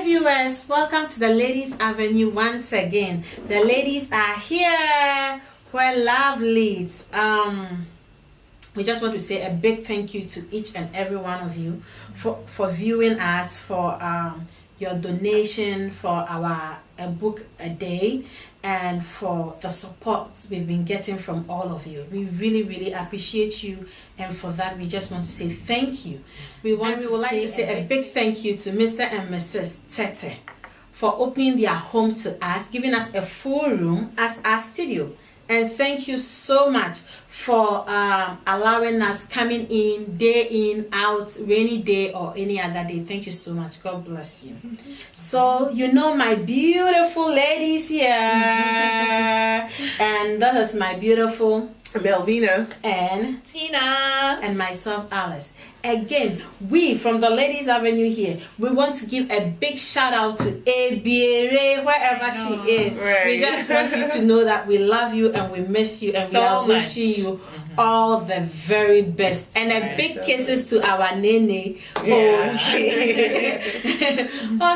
viewers, welcome to the Ladies Avenue once again. The ladies are here where love leads. We just want to say a big thank you to each and every one of you for viewing us, for your donation for our a book a day, and for the support we've been getting from all of you. We really appreciate you, and for that we just want to say thank you. We would like to say a big thank you to Mr. and Mrs. Tete for opening their home to us, giving us a full room as our studio. And thank you so much for allowing us coming in, day in, out, rainy day or any other day. Thank you so much. God bless you. So, you know my beautiful ladies here. And that is my beautiful Melvina and Tina and myself, Alice. Again, we from the Ladies Avenue here, we want to give a big shout out to Abiere, wherever she is. Right. We just want you to know that we love you and we miss you, and so we are much. wishing you all the very best. And a big kisses to our Nene. Yeah. Okay.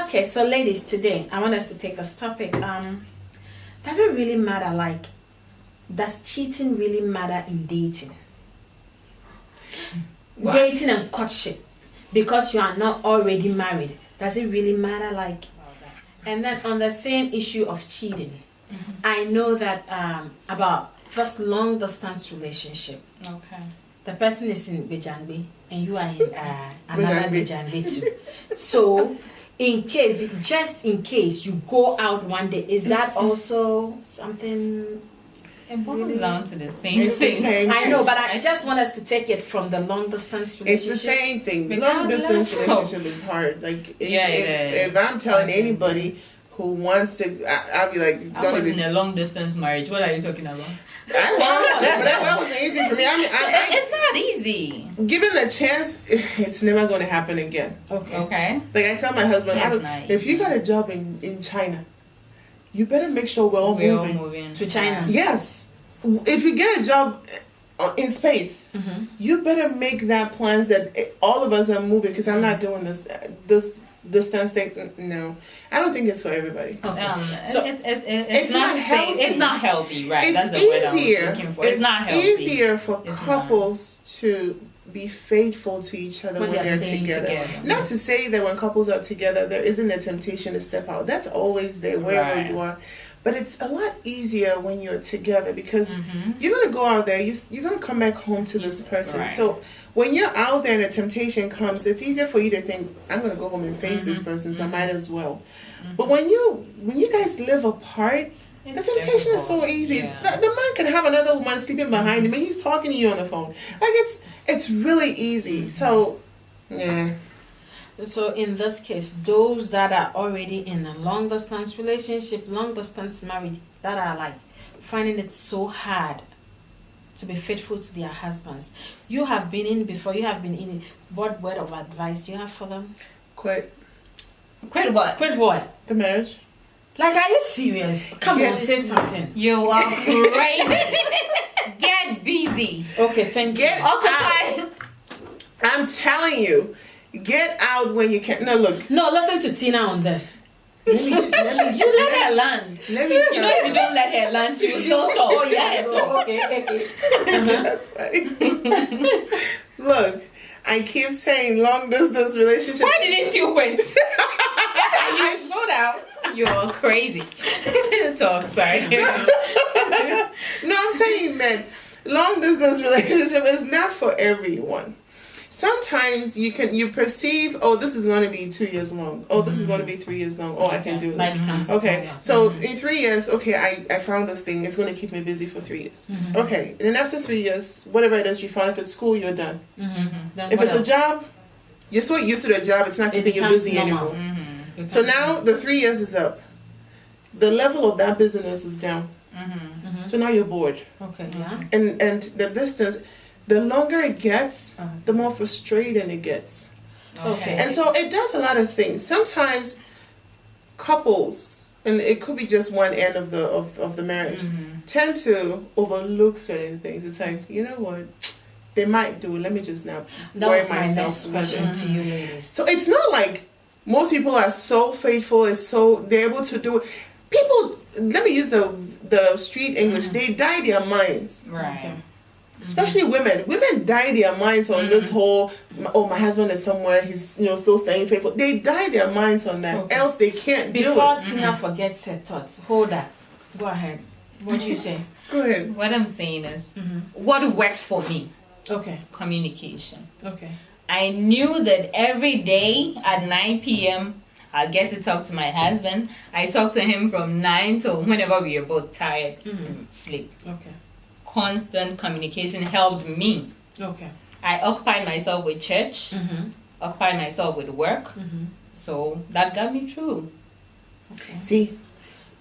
Okay, so ladies, today I want us to take this topic. Does it really matter, does cheating really matter in dating? What? Dating and courtship, because you are not already married, does it really matter? And then on the same issue of cheating, I know that about this long distance relationship, okay the person is in Bejangbe and you are in another Bejangbe too. So just in case you go out one day, is that also something? it boils down to the same It's the thing. same I thing. know, but I just want us to take it from the long distance It's relationship. the same thing. Long Regardless distance of- relationship is hard. Yeah, it if is. I'm telling anybody who wants to, I'll be like, I don't was even. in a long distance marriage. What are you talking about? I was, but that wasn't easy for me. It's not easy. Given a chance, it's never going to happen again. Okay. Like I tell my husband, That's nice. if you got a job in China, you better make sure we're all We're all moving. moving To China. Yes. If you get a job in space, you better make that plans that all of us are moving, because I'm not doing this distance thing. No, I don't think it's for everybody. So it's not safe. healthy. It's not healthy, right? It's That's the word I easier. was looking for. It's not healthy. easier for It's couples to be faithful to each other when they're staying together. Not to say that when couples are together, there isn't a temptation to step out. That's always there wherever Right. you are. But it's a lot easier when you're together, because you're going to go out there, you're going to come back home to this person. Right. So when you're out there and a temptation comes, it's easier for you to think, I'm going to go home and face this person, so I might as well. But when you guys live apart, the It's temptation is so difficult. easy. Yeah. The man can have another woman sleeping behind him and he's talking to you on the phone. It's really easy. So, yeah. So in this case, those that are already in a long distance relationship, long distance marriage, that are finding it so hard to be faithful to their husbands. You have been in before, you have been in. What word of advice do you have for them? Quit Quit what? Quit what? the marriage. Are you serious? Come on, Yes. say something. You are crazy. Get busy. Okay, thank you. Get Occupy. I'm telling you, get out when you can. No, look. No, listen to Tina on this. Let me You let her land. Let me You know, if you don't let her land, she will still talk. Oh, Let her talk. okay. That's funny. Look, I keep saying long distance relationship. Why didn't you quit? I showed out. You're crazy. Talk, sorry. No, I'm saying that long distance relationship is not for everyone. Sometimes you perceive, oh, this is going to be 2 years long. Oh, this is going to be 3 years long. Oh, I can do this. Okay, so in 3 years, okay, I found this thing. It's going to keep me busy for 3 years. Okay, and then after 3 years, whatever it is you found, if it's school, you're done. If it's a job, you're so used to the job, it's not keeping you busy anymore. So now the 3 years is up. The level of that business is down. So now you're bored. Okay, yeah. And the distance, the longer it gets, the more frustrating it gets. Okay. And so it does a lot of things. Sometimes couples, and it could be just one end of the marriage, tend to overlook certain things. It's like, you know what? They might do it. Let me just not That worry was my myself next question with it. to you ladies. So it's not like Most people are so faithful, they're able to do it. People, let me use the street English. They die their minds. Right. Especially women. Women die their minds on this whole, oh, my husband is somewhere, he's still staying faithful. They die their minds on that. Okay. Else they can't do Before it. Tina forgets her thoughts, hold that. Go ahead. What do you say? Go ahead. What I'm saying is, what worked for me? Okay. Communication. Okay. I knew that every day at 9 p.m. I get to talk to my husband. I talk to him from 9 till whenever we are both tired and sleep. Okay. Constant communication helped me. Okay. I occupied myself with church, occupied myself with work, so that got me through. Okay. See,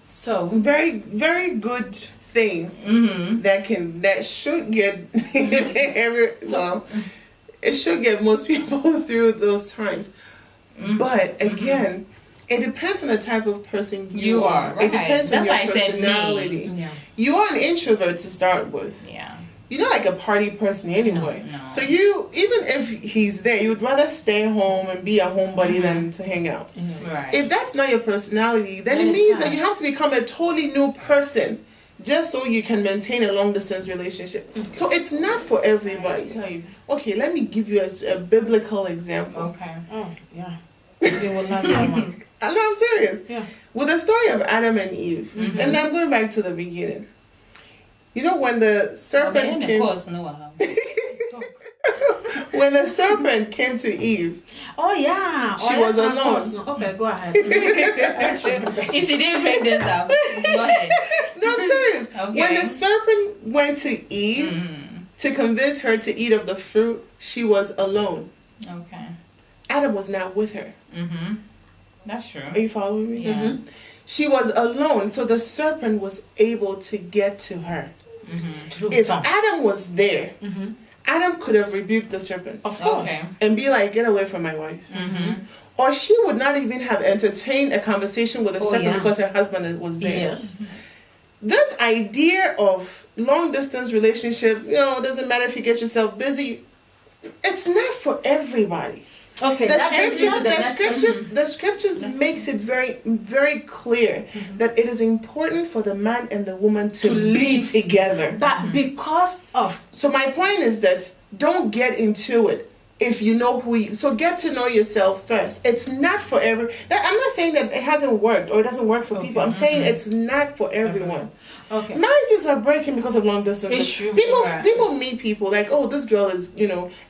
So very, very good things that should get it should get most people through those times. But again, it depends on the type of person you are. Right. It depends That's on why your I said me. personality. yeah. You are an introvert to start with. Yeah. You're not like a party person anyway. No. So you, even if he's there, you'd rather stay home and be a homebody than to hang out. Right. If that's not your personality, then Then it it's means hard. that you have to become a totally new person just so you can maintain a long distance relationship. So it's not for everybody. Tell you, okay, let me give you a biblical example. Okay. Oh, yeah. You will love that one. I know, I'm serious. Yeah. With the story of Adam and Eve, and I'm going back to the beginning. You know, when the serpent came, when the serpent came to Eve, Oh, yeah. She Oh, was that's alone. personal. Okay, go ahead. If she didn't bring this up, go ahead. no, I'm serious. Okay. When the serpent went to Eve to convince her to eat of the fruit, she was alone. Okay. Adam was not with her. That's true. Are you following me? Yeah. She was alone, so the serpent was able to get to her. True. If Adam was there, Mhm. Adam could have rebuked the serpent Of course. Okay. and be like, get away from my wife. Or she would not even have entertained a conversation with the Oh, serpent yeah. because her husband was there. Yes. This idea of long distance relationship, doesn't matter if you get yourself busy, it's not for everybody. Okay, that brings me to the next one. The scriptures makes it very, very clear that it is important for the man and the woman to be together. But because of So my point is that don't get into it if you know who you. So get to know yourself first. It's not for every. I'm not saying that it hasn't worked or it doesn't work for people. I'm saying it's not for everyone. okay. Marriages are breaking because of long distance. It's true. People Right. people meet people like, oh, this girl is,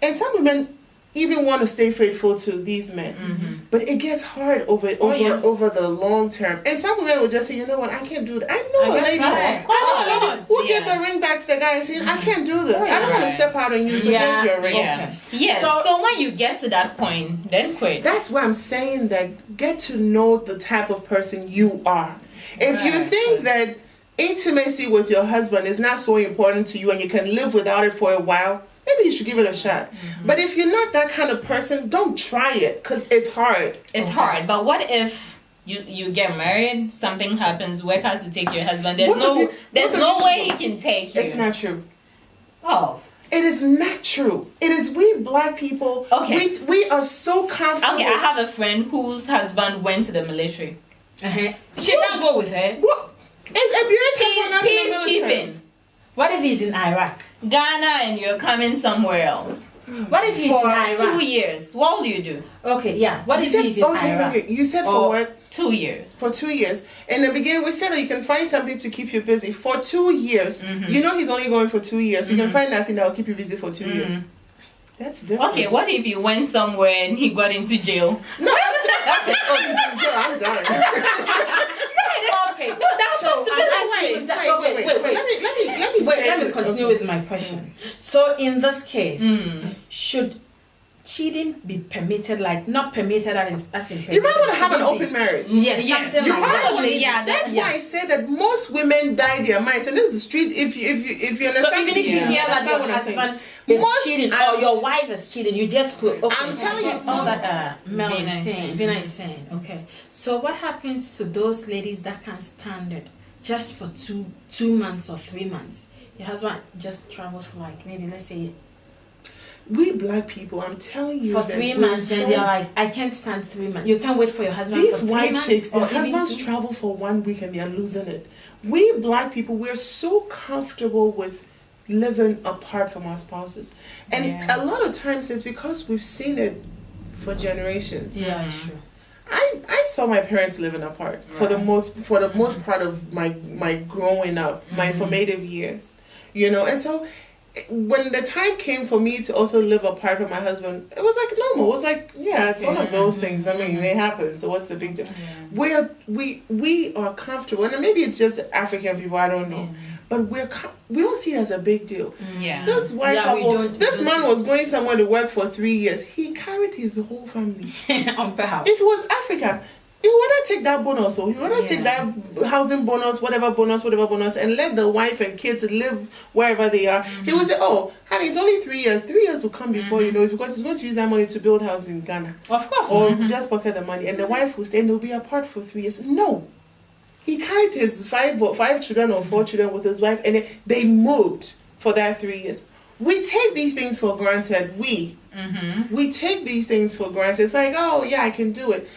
and some women even want to stay faithful to these men. But it gets hard over the long term. And some women will just say, you know what, I can't do that. I know a guess lady. so. I know a lady who Yeah. give the ring back to the guy and say, I can't do this. I don't want to Right. step out on you, so Yeah. here's your ring. Yeah. Okay. Yes. So- So when you get to that point, then quit. That's why I'm saying that get to know the type of person you are. If you Right. think that intimacy with your husband is not so important to you and you can live without it for a while, maybe you should give it a shot. But if you're not that kind of person, don't try it because it's hard. It's hard. But what if you get married, something happens, work has to take your husband. There's Both of you- there's both of no you way should he can take you. It's not true. Oh. It is not true. It is we black people. Okay. We are so comfortable. Okay, I have a friend whose husband went to the military. Uh-huh. She can't go with her. What? Is abuse not in the military? Peacekeeping. What if he's in Iraq? Ghana and you're coming somewhere else. What if he's For in Iraq? 2 years. What will you do? Okay, yeah. What You if said, he's in Iraq? okay. You said Oh. for what? 2 years. For 2 years. In the beginning, we said that you can find something to keep you busy for 2 years. You know he's only going for 2 years. You can find nothing that will keep you busy for 2 years. That's different. Okay, what if you went somewhere and he got into jail? No, oh, he's in jail. I'm done. Okay. that's So, possibility. Let me continue with my question. So, in this case, should cheating be permitted? Like, not permitted as in permitted. You might want to have an Should it open be? marriage. Yes, Yes, something like that. probably, yeah. That's why I say that most women die their minds, and this is the street. If you understand, So even if you hear that's that not your what I'm saying. husband is Most cheating or aunts- your wife is cheating, you just close. Okay. I'm telling you, all that Mel Vina is is saying, saying. Vina is saying. Okay. So what happens to those ladies that can stand it just for two months or 3 months? Your husband just traveled for like maybe let's say we black people, I'm telling you, For that 3 we're months, and so- they're like, I can't stand 3 months. You can't wait for your husband these for 3 white months. chicks, their or even husbands 2. travel for 1 week and they are losing it. We black people, we're so comfortable with living apart from our spouses, and Yeah. a lot of times it's because we've seen it for generations. Yeah, it's true. I saw my parents living apart for the most part of my growing up, my formative years, you know. And so when the time came for me to also live apart from my husband, it was like normal. It was like, yeah, it's one of those things. I mean, they happen. So what's the big deal? We are comfortable, and maybe it's just African people. I don't know, but we don't see it as a big deal. Yeah. This white Yeah, we couple, don't- this we man don't was going somewhere to work for 3 years. He carried his whole family. On behalf. If it was Africa, he would rather take that bonus, or he would rather take that housing bonus, whatever bonus, and let the wife and kids live wherever they are. He would say, "Oh, honey, it's only 3 years. 3 years will come before you know it, because he's going to use that money to build house in Ghana, Of course. or just pocket the money." And the wife will stay, and they'll be apart for 3 years. No, he carried his five children or 4 children with his wife, and they moved for that 3 years. We take these things for granted. We take these things for granted. It's like, oh yeah, I can do it.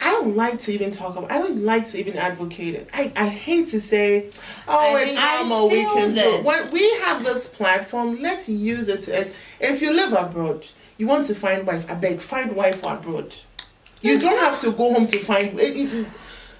I don't like to even talk about. I don't like to even advocate it. I hate to say, oh, it's normal, we can do it. When we have this platform, let's use it. If you live abroad, you want to find wife, I beg, find wife abroad. You don't have to go home to find.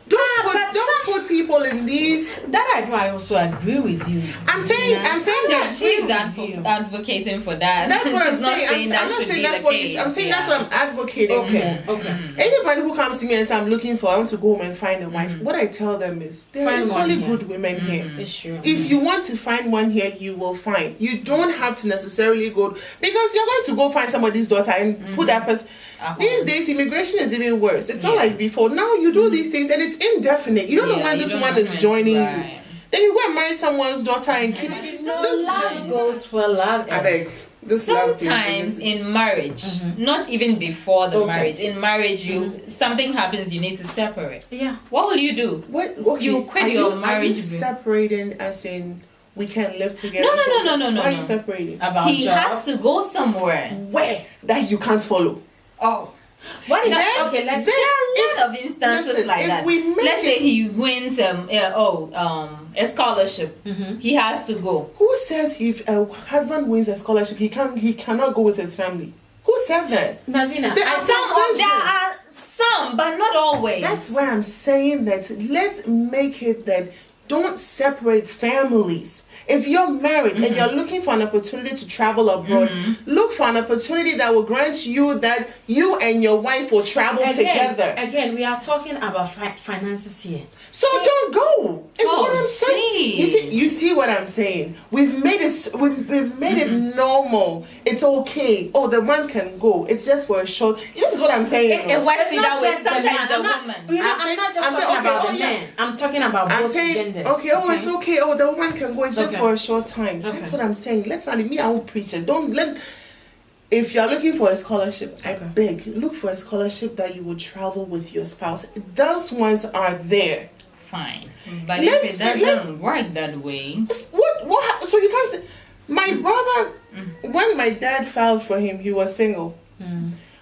Don't put people in these. That I do. I also agree with you. I'm saying that She's advocating for that. that's what I'm She's not saying. that I'm not should saying be that's the what case. I'm saying. That's what I'm advocating Okay. for. Okay. Anybody who comes to me and says, I'm looking for, I want to go home and find a wife, what I tell them is, there are Find one equally here. good women here. It's true. If you want to find one here, you will find. You don't have to necessarily go, because you're going to go find somebody's daughter and put that person. These days, immigration is even worse. It's not like before. Now you do these things and it's indefinite. You don't know when this one is joining you. Then you go and marry someone's daughter and keep Love goes where love I is. beg. This love thing Sometimes is- in marriage, not even before the Okay. marriage, in marriage, something happens, you need to separate. Yeah. What will you do? What? Okay. You quit are your Are marriage you bill. separating as in we can live together? No. Why are you separating? About He job. has to go somewhere. Where that you can't follow. Oh. What if Then- okay? Let's. There are a lot of instances listen, like if that. we make Let's say it- he wins a scholarship. He has to go. Who says if a husband wins a scholarship, he cannot go with his family? Who said that? Malvina, There I are There are some, but not always. That's why I'm saying that let's make it that don't separate families. If you're married and you're looking for an opportunity to travel abroad, look for an opportunity that will grant you that you and your wife will travel together. Again, we are talking about finances here. So don't go. It's Oh, what I'm saying. You see what I'm saying? We've made it normal. It's okay. Oh, the man can go. It's just for a short. This is what I'm saying. It works It's that not way. just the Sometimes man. the I'm not- woman. You know, I'm I'm saying- not just I'm saying, talking okay, about oh, the yeah. men. I'm talking about I'm both saying, genders. okay, oh, it's okay. Oh, the woman can go. It's just Okay. for a short time. Okay. That's what I'm saying. Let's not. Me, I won't preach it. Don't let. If you're looking for a scholarship, I beg, look for a scholarship that you will travel with your spouse. Those ones are there. Fine. But Let's if it say- doesn't work that way, What? So you can't say, my brother, when my dad filed for him, he was single.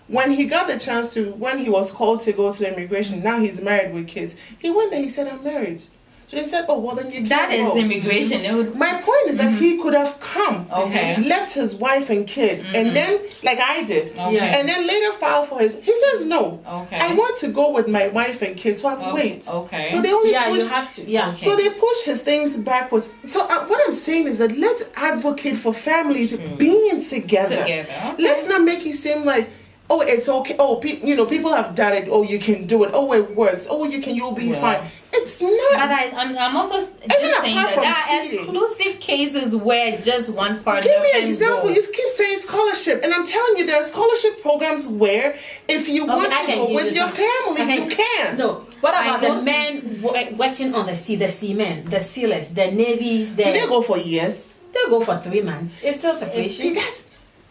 When he got the chance to, when he was called to go to immigration, now he's married with kids. He went there, he said, I'm married. So they said, oh, well, then you can't that is go. immigration. It would, My point is that he could have come, Okay. left his wife and kid, and then, like I did, Okay. Yes. and then later filed for his. He says no. Okay. I want to go with my wife and kids, so I wait. Okay. So they only Yeah, push. you have to. Yeah. Okay. So they push his things backwards. So what I'm saying is that let's advocate for families being together. Together, okay. Let's not make it seem like, oh, it's okay. Oh, people have done it. Oh, you can do it. Oh, it works. Oh, you'll be Yeah. fine. It's not. But I'm also just apart saying that from there are cheating. exclusive cases where just one partner Give me an can example. go. You keep saying scholarship, and I'm telling you, there are scholarship programs where if you want I to can go give with you your some- family, Okay. you can. No. What I about know the men working on the sea, the seamen, the sailors, the navies? They go for years. They go for 3 months. It's still See, separation.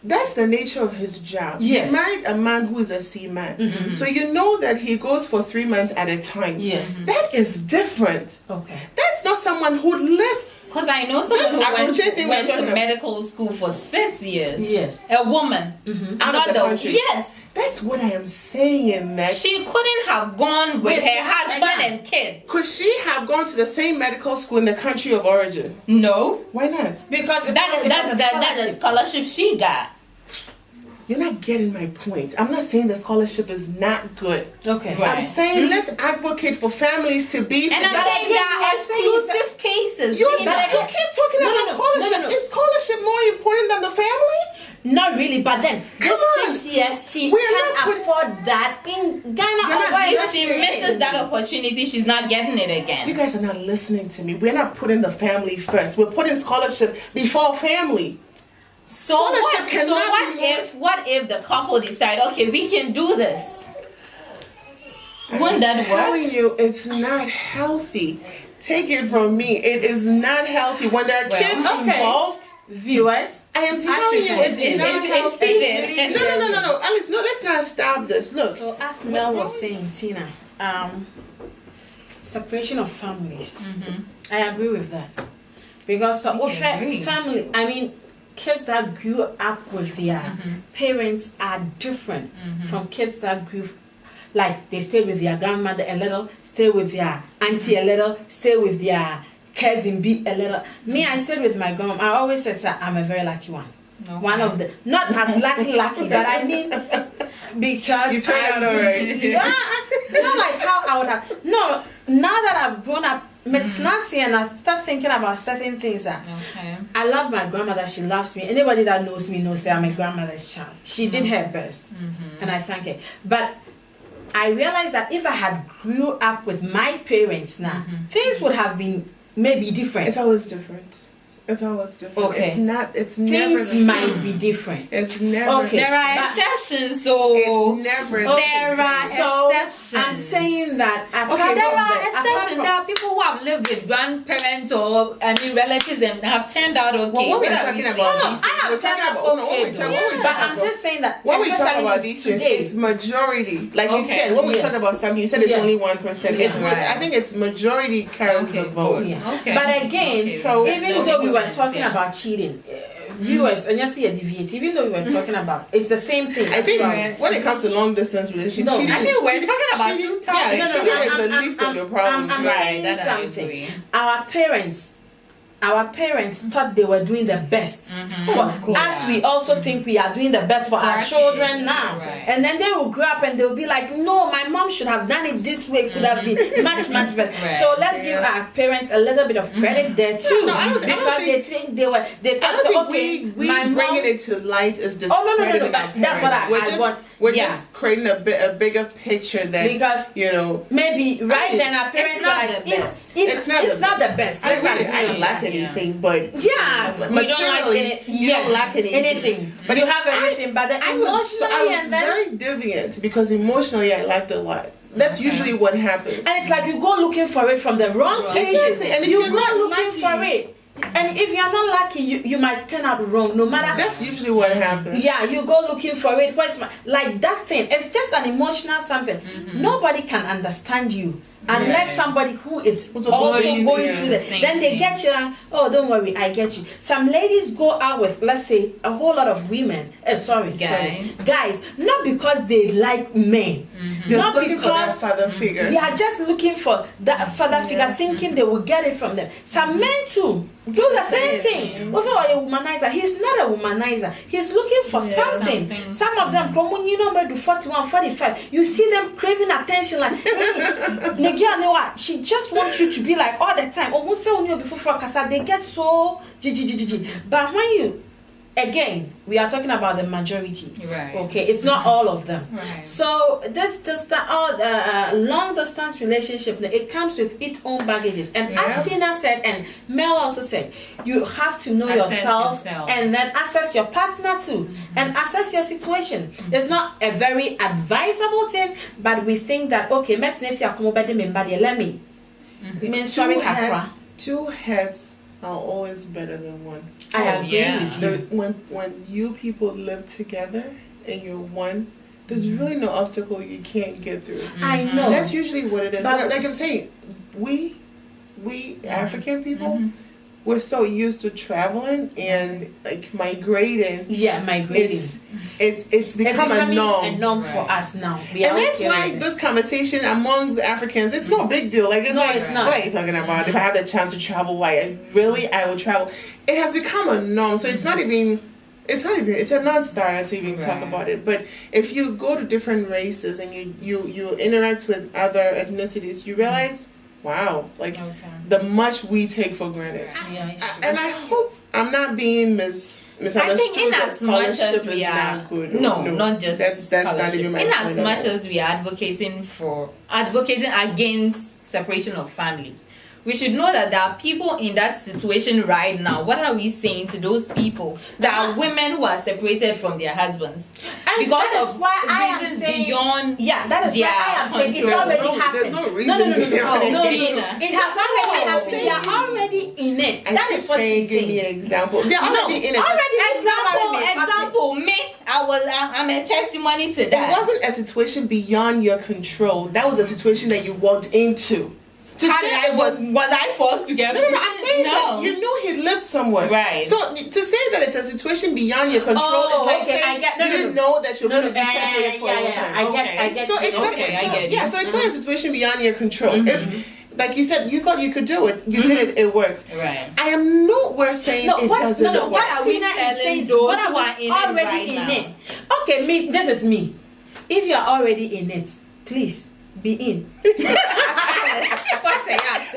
that's the nature of his job. Yes. He married a man who is a seaman. So you know that he goes for 3 months at a time. Yes. That is different. Okay. That's not someone who lives. Because I know someone This who Abuche thing we're went to talking about. medical school for 6 years. Yes. A woman. Out of the country. Yes. That's what I am saying, Max. She couldn't have gone with With her his- husband yeah. and kids. Could she have gone to the same medical school in the country of origin? No. Why not? Because That's the scholarship she got. You're not getting my point. I'm not saying the scholarship is not good. Okay. Right. I'm saying let's advocate for families to be And I'm together. saying there are exclusive cases. You in that. keep talking No, about no, no, scholarship. no, no. Is scholarship more important than the family? Not really, but then Come on. this 6 years she We're can not putting- afford that in Ghana. You're not- or where If else she she misses is. that opportunity, she's not getting it You again. guys are not listening to me. We're not putting the family first. We're putting scholarship before family. So Scholarship what? So cannot what be if the couple decide, okay, we can do this? Wouldn't I'm that work? telling you, it's not healthy. Take it from me. It is not healthy. When there are Well, kids okay. involved, Viewers, I am telling you, it's It's- not it's- healthy. it's- No. Alice, no, let's not stop this. Look. so as Mel was saying, Tina, separation of families. I agree with that because agree. family. I mean, kids that grew up with their parents are different from kids that grew. Like they stay with their grandmother a little, stay with their auntie a little, stay with their cousin B a little. Me, I stayed with my grandma. I always said, "Sir, I'm a very lucky one." Okay. One of the not as lucky, but I mean because You turned out alright. Yeah, not like how I would have. No, now that I've grown up, it's not saying, and I start thinking about certain things that. Okay. I love my grandmother. She loves me. Anybody that knows me knows that I'm a grandmother's child. She did her best, and I thank her. But I realized that if I had grew up with my parents now, things would have been maybe different. It's always different. It's always different. Okay. It's not. It's never Things the same. might be different. It's never. Okay. There are But- exceptions, so It's never. the there are same. So exceptions. I'm saying that apart Okay, There from are the- apart exceptions. from- There are people who have lived with grandparents or relatives and have turned out okay. Well, what we're have talking we about seen? No, these I things, have we're talking turned about. out No, okay, when we talk but I'm about just saying that when we talk especially about these things, today, it's majority. Like you Okay. said, when we Yes. talk about something, you said it's Yes. only 1%. It's Right. I think it's majority carries Okay, the vote. good. Yeah. Okay. But again, Okay. so That even though makes we were sense, talking yeah. about cheating, viewers, and you see a deviate, even though we were talking about, it's the same thing. I think Right. when it comes to long distance relationship, No, cheating I think is- we're talking about cheating- two topics. Yeah, No, no, cheating I'm- is the I'm- least of I'm- your problems. I'm Right, saying that I something. agree. Our parents thought they were doing the best for Of course. us. We also think we are doing the best for our our children kids, now, right. and then they will grow up and they'll be like, "No, my mom should have done it this way. Could have been much better." Right. So let's give our parents a little bit of credit there too, No, I don't because they think- think they I thought, don't think okay, we my mom. bringing it to light is Oh, no, discrediting but our that's what parents. I want. We're Yeah. just creating a bigger picture that Because you know. maybe right mean, then our parents it's are not like, the if- best. if- It's not the best. Let's not I say don't that. lack anything, but Yeah, we don't like materially, any, you yes, don't lack anything. But you have I- everything, but then I emotionally was and then very deviant because emotionally I lacked a lot. That's Okay. usually what happens. and it's like you go looking for it from the wrong Wrong places. Exactly, and if You you're go not looking lucky- for it, and if you're not lucky, you might turn out wrong. No matter. That's usually what happens. Yeah, you go looking for it. Where's my like that thing? It's just an emotional something. Nobody can understand you unless Right. somebody who is Who's also going going through through the this. same Then they thing. get you like, oh, don't worry, I get you. Some ladies go out with, let's say, a whole lot of women. Guys, not because they like men, They're not looking for that because father figure. they are just looking for that father figure, thinking they will get it from them. Some men too do the same thing. Over a womanizer, he's not a womanizer. He's looking for something. something. Some of them, you know, maybe 41, 45. You see them craving attention, like, hey, she just wants you to be like all the time. Oh, who say when you before for casa? They get so But when you again, we are talking about the majority. Right. Okay, it's not all of them. Right. So this just long distance relationship, it comes with its own baggages. And Yeah. as Tina said, and Mel also said, you have to know Assess yourself, yourself. and then assess your partner too, and assess your situation. It's not a very advisable thing, but we think that okay, let me. Two heads are always better than one. I Oh, agree yeah. with you. When you people live together and you're one, there's really no obstacle you can't get through. I know. That's usually what it is. But- Like I'm saying, we African people, we're so used to traveling and like migrating. Yeah, migrating. It's become a becoming norm. for us now. We And are that's okay why with it. this conversation amongst Africans, it's no big deal. Like, it's No, like, it's not. what are you talking about? If I have the chance to travel, why? I will travel. It has become a norm. So it's a non-starter to even talk Right. about it. But if you go to different races and you interact with other ethnicities, you realize, wow, like Okay. the much we take for granted. Yeah. And I hope I'm not being misunderstood. I think in that as much as scholarship we is are, not good. no, not just that's not scholarship. even my In point as at much all. as we are advocating against separation of families, we should know that there are people in that situation right now. What are we saying to those people? There are women who are separated from their husbands And because that is of why I am reasons saying- beyond. Yeah, that is their why I am saying it's control. already There's happened. no reason No. behind it. It has already happened. They are saying- already in it. I That keep is what saying, she's give me saying. an example. They're already in it. Example, me. I'm a testimony to It that. wasn't a situation beyond your control. That was a situation that you walked into. To How say did I it was was I forced to get? no, I'm saying no. that you knew he lived somewhere. Right. So to say that it's a situation beyond your control Oh, is like okay, saying I get- you didn't know that you're going to be yeah, separated for a long time. I get So it's not, Okay, I so, get yeah, you. so it's not a situation beyond your control. If, like you said, you thought you could do it, you did it, it worked. Right. I am nowhere saying No, it what, doesn't no, no, work. what What are we Tina is telling saying, those what who are in it already right in now? it? Okay, this is me. If you are already in it, please be in. What's a yes?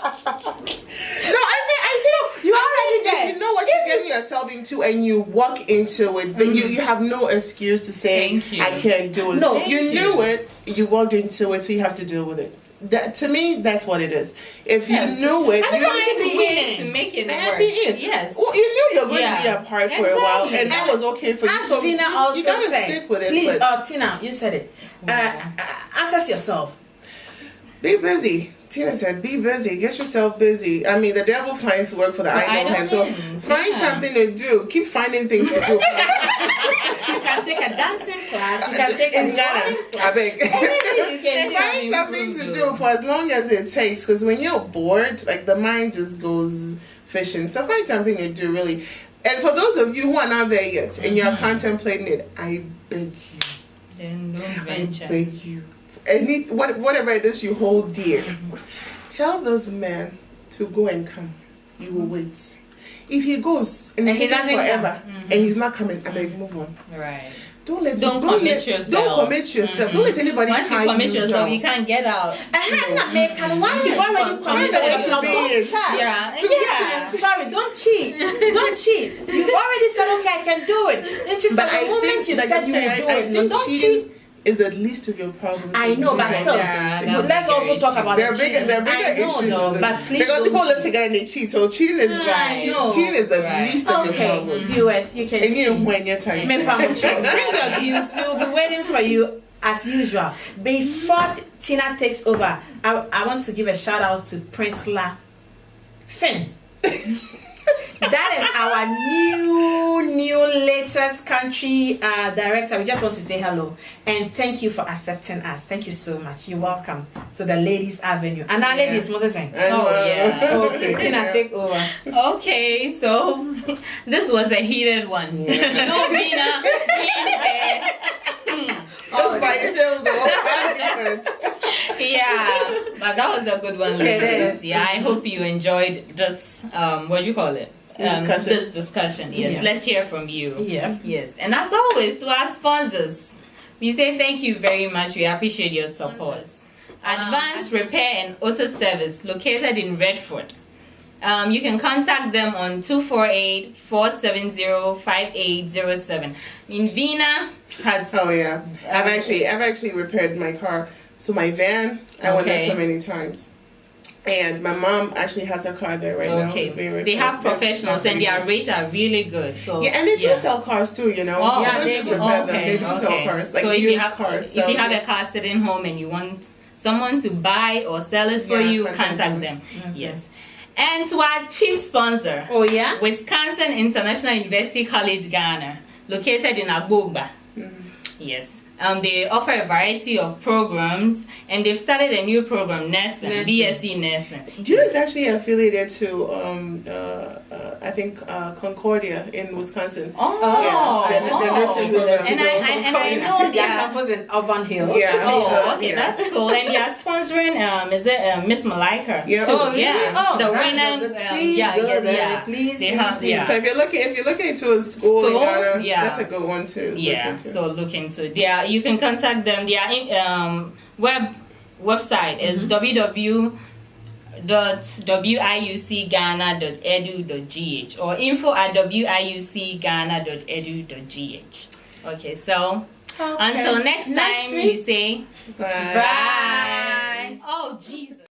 No, I think You already there. if you know what you're getting yourself into and you walk into it, then you have no excuse to say Thank you. I can't do it. No, Thank you you. knew it, you walked into it, so you have to deal with it. That to me, that's what it is. If Yes. you knew it, And you find need to be ways in. to make it And work. be in. Yes. Well, you knew you were going to be Yeah. apart for a while, Exactly. and that was okay for you. As So Vina also you gotta said, stick with it. please, but Tina, you said it. Access yourself. be busy. Tina said, "Be busy. Get yourself busy." I mean, the devil finds work for the idle hand. So hands, find yeah. something to do. Keep finding things to do. You can take a dancing class. You can take a In Ghana, drawing I beg. Anything you can Yeah. Find something to do for as long as it takes. Because when you're bored, like the mind just goes fishing. So find something to do, really. And for those of you who are not there yet and you're contemplating it, I beg you. Then don't I venture. beg you. Whatever it is you hold dear, tell those men to go and come. You will wait. If he goes and And he he's doesn't forever and he's not coming, I beg, move on. Right. Don't commit yourself. Don't commit yourself. Don't let anybody Once you tie commit yourself, down. you can't get out. Once you've already committed Find a way to yourself, be don't in. chat. Yeah. Yeah. Sorry, don't cheat. Don't cheat. You've already said, okay, I can do it. It is But the I moment think, you like said I you say, will do I it. think Then don't cheating cheat. is the least of your problems. I know, but Yeah, still, that would let's be also very talk issue. about There are the bigger, there are cheating. bigger I know, issues though, with but this. please Because don't people live cheat. together and they cheat. So cheating is I know. cheating is the Right. least of your Okay, problems. viewers, you can And you see. when you're tired. Bring your views. We will be waiting for you as usual. Before Tina takes over, I want to give a shout out to Prince La Finn. That is our new latest country director. We just want to say hello and thank you for accepting us. Thank you so much. You're welcome to the Ladies Avenue. And our ladies, Moses. And, Oh, yeah. Okay, Tina, take over. Okay, so this was a heated one. You know, Vina, That's why you feel the yeah, but that was a good one, It ladies. is. Yeah, I hope you enjoyed this. What do you call it? Discussion. This discussion. Yes, Yeah. let's hear from you. Yeah. Yes, and as always, to our sponsors, we say thank you very much. We appreciate your support. Advanced Repair and Auto Service, located in Redford. You can contact them on 248-470-5807. Vina has Oh yeah, I've actually repaired my car. So my van, I went there so many times, and my mom actually has her car there right now. It's being They have repaired. professionals and their rates are really good. So Yeah, and they do sell cars too. You know. Oh, You don't they just do. repair them. Okay, They do sell okay. cars, like So used cars. if So, you have a car sitting home and you want someone to buy or sell it for Yeah, you, contact contact them. Yes. And to our chief sponsor, Oh yeah? Wisconsin International University College Ghana, located in Agbogba. Yes. They offer a variety of programs, and they've started a new program, nursing, BSc nursing. Judah is actually affiliated to, I think, Concordia in Wisconsin. And I know their campus in Auburn Hills. Yeah. Oh, okay, that's cool. And they are sponsoring, is it Miss Malika? Yeah. Too. Oh, really? Yeah. Oh, The that's winner. good. Please go there. Please, They please, have, please. yeah. So if you're looking into a school in Ghana, yeah. that's a good one too. Yeah, so look into it. You can contact them. Their website is www.wiucghana.edu.gh or info@wiucghana.edu.gh. Okay, so until next time, we say Bye. bye. Oh, Jesus.